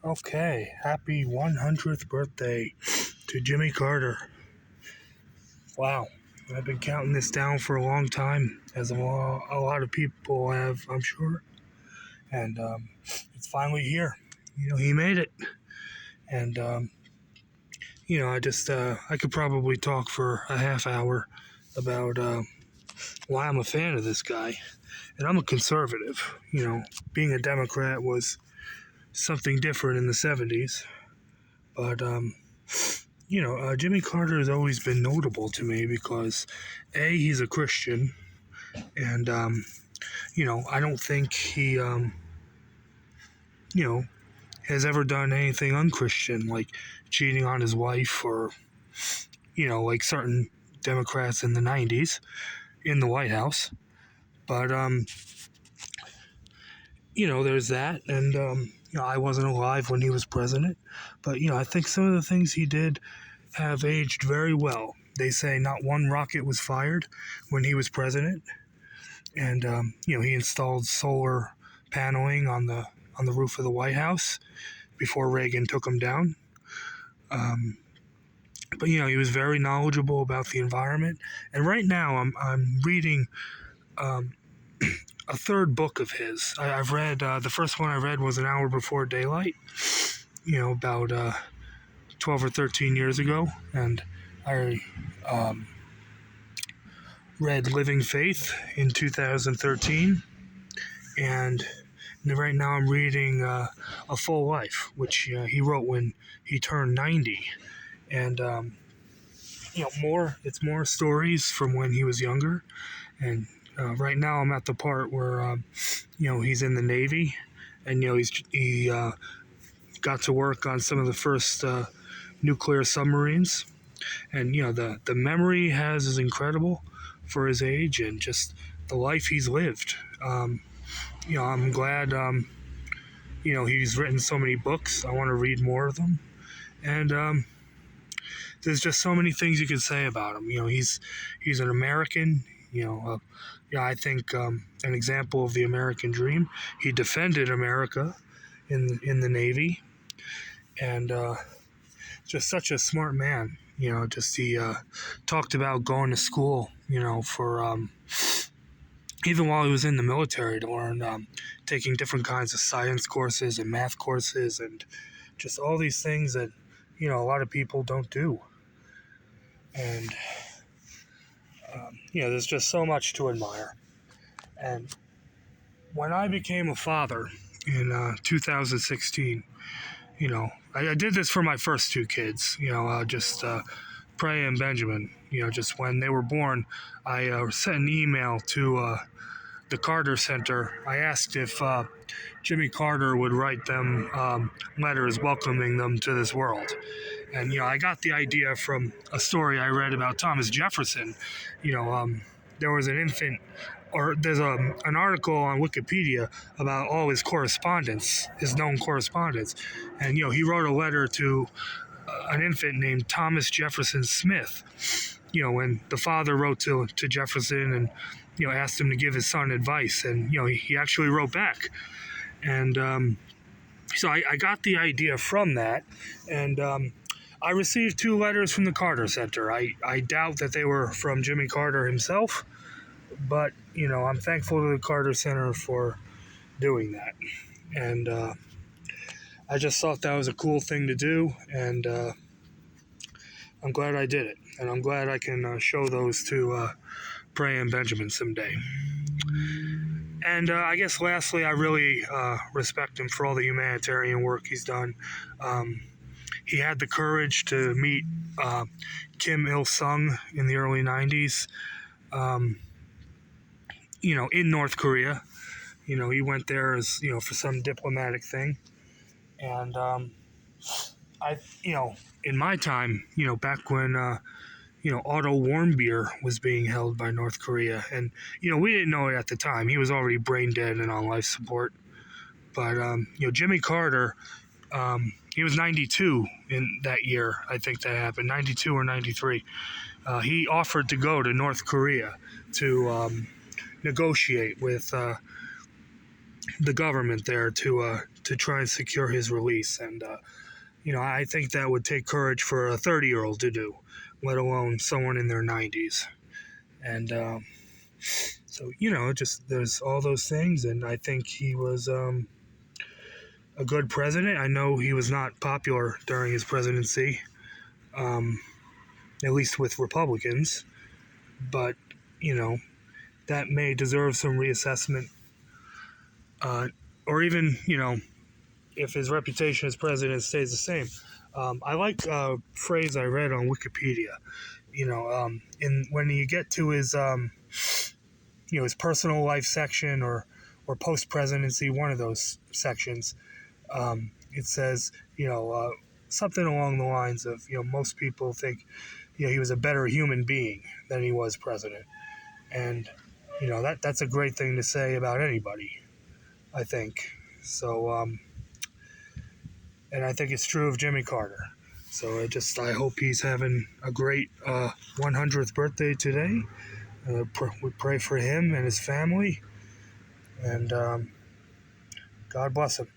Okay, happy 100th birthday to Jimmy Carter. Wow, I've been counting this down for a long time, as a lot of people have, I'm sure. And it's finally here. He made it. And, I could probably talk for a half hour about why I'm a fan of this guy. And I'm a conservative. Being a Democrat was something different in the 70s. But, Jimmy Carter has always been notable to me because, A, he's a Christian. And, I don't think he, has ever done anything unchristian, like cheating on his wife or, like certain Democrats in the 90s in the White House. But, there's that. And, I wasn't alive when he was president. But, I think some of the things he did have aged very well. They say not one rocket was fired when he was president. And, he installed solar paneling on the roof of the White House before Reagan took him down. But, he was very knowledgeable about the environment. And right now I'm reading a third book of his. I've read, the first one I read was An Hour Before Daylight, about 12 or 13 years ago. And I read Living Faith in 2013. And right now I'm reading A Full Life, which he wrote when he turned 90. And, it's more stories from when he was younger. And right now I'm at the part where, he's in the Navy. And, he got to work on some of the first nuclear submarines. And, the memory he has is incredible for his age and just the life he's lived. I'm glad, he's written so many books. I want to read more of them. And there's just so many things you can say about him. He's an American, I think an example of the American dream. He defended America in the Navy. And just such a smart man. He talked about going to school, for even while he was in the military to learn taking different kinds of science courses and math courses and just all these things that, a lot of people don't do. And, there's just so much to admire. And when I became a father in 2016, I did this for my first two kids, Prey and Benjamin. Just when they were born, I sent an email to the Carter Center. I asked if Jimmy Carter would write them letters welcoming them to this world. And, I got the idea from a story I read about Thomas Jefferson. There was an infant, or there's an article on Wikipedia about all his correspondence, his known correspondence. And, he wrote a letter to an infant named Thomas Jefferson Smith, when the father wrote to Jefferson and, asked him to give his son advice. And, he actually wrote back. And so I got the idea from that. And I received 2 letters from the Carter Center. I doubt that they were from Jimmy Carter himself. But, I'm thankful to the Carter Center for doing that. And I just thought that was a cool thing to do. And I'm glad I did it. And I'm glad I can show those to Prey and Benjamin someday. And I guess lastly, I really respect him for all the humanitarian work he's done. He had the courage to meet Kim Il-sung in the early 90s, in North Korea. He went there as, for some diplomatic thing. And in my time, back when, Otto Warmbier was being held by North Korea. And, we didn't know it at the time. He was already brain dead and on life support. But, Jimmy Carter, he was 92 in that year, I think that happened, 92 or 93. He offered to go to North Korea to negotiate with the government there to to try and secure his release. And, I think that would take courage for a 30-year-old to do, let alone someone in their 90s. And so, just there's all those things. And I think he was a good president. I know he was not popular during his presidency, at least with Republicans. But, that may deserve some reassessment. Or even, if his reputation as president stays the same. I like a phrase I read on Wikipedia. When you get to his, his personal life section or post-presidency, one of those sections, it says, something along the lines of, most people think, he was a better human being than he was president. And, that's a great thing to say about anybody, I think. So, and I think it's true of Jimmy Carter. So I hope he's having a great 100th birthday today. We pray for him and his family. And God bless him.